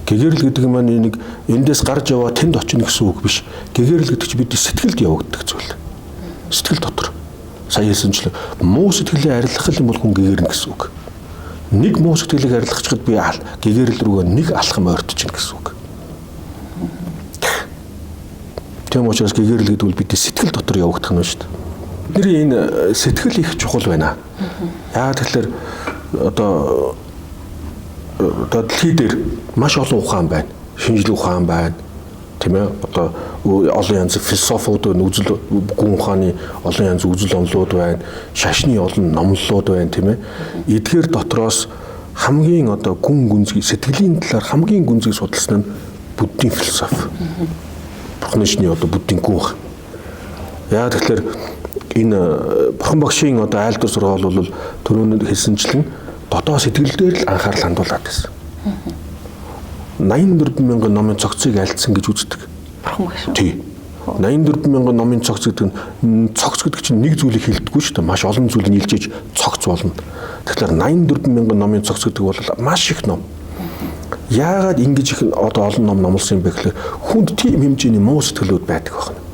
Гэгэрэл гэдэг нь маань нэг эндээс гарч яваа тэнд очино гэсэн үг биш. Гэгэрэл гэдэг чинь бидний сэтгэлд явагддаг зүйл. Сэтгэл дотор. Сая хэлсэнчлэн муу сэтгэлээ арилгах юм бол хүн гэгэрнэ гэсэн үг. Нэг муу сэтгэлийг арилгахчад би гэгэрэл рүүгээ нэг алхам ойртож чинь гэсэн үг. Тийм учраас гэгэрэл гэдэг бол бидний сэтгэл дотор явагдах нь шүү дээ. Бидний энэ сэтгэл их чухал байна. Яагаад тэгэхээр одоо дэлхий дээр маш олон ухаан байна. Шинжлэх ухаан байна. Тийм ээ. Одоо олон янзын философиуд, үзэл гүн ухааны олон янзын үзэл онолууд байна. Шашны олон номлолууд байна, тийм ээ. Эдгээр дотроос хамгийн одоо гүн гүнзгий сэтгэлийн талаар хамгийн гүнзгий судалсан нь буддийн философи. Бурхны шний одоо буддийн гүн ухаан. Яагаад тэгэхээр энэ бурхан багшийн одоо айлдвар сургаал бол түрүүнд хэлсэнчлэн дотоод сэтгэл дээр л анхаарал хандуулад байсан. 84 мянган номын цогцыг альцсан гэж үздэг. Бурхан багш. Тий. 84 мянган номын цогц гэдэг нь цогц гэдэг чинь нэг зүйлийг хэлдэггүй шүү дээ. Маш олон зүйл нийлжээж цогц болно. Тэгэхээр 84 мянган номын цогц гэдэг бол маш их ном. Яагаад ингэж их одоо олон ном номлосон юм бэ гэхээр хүнд тийм хэмжээний муу сэтгэлүүд байдаг байна.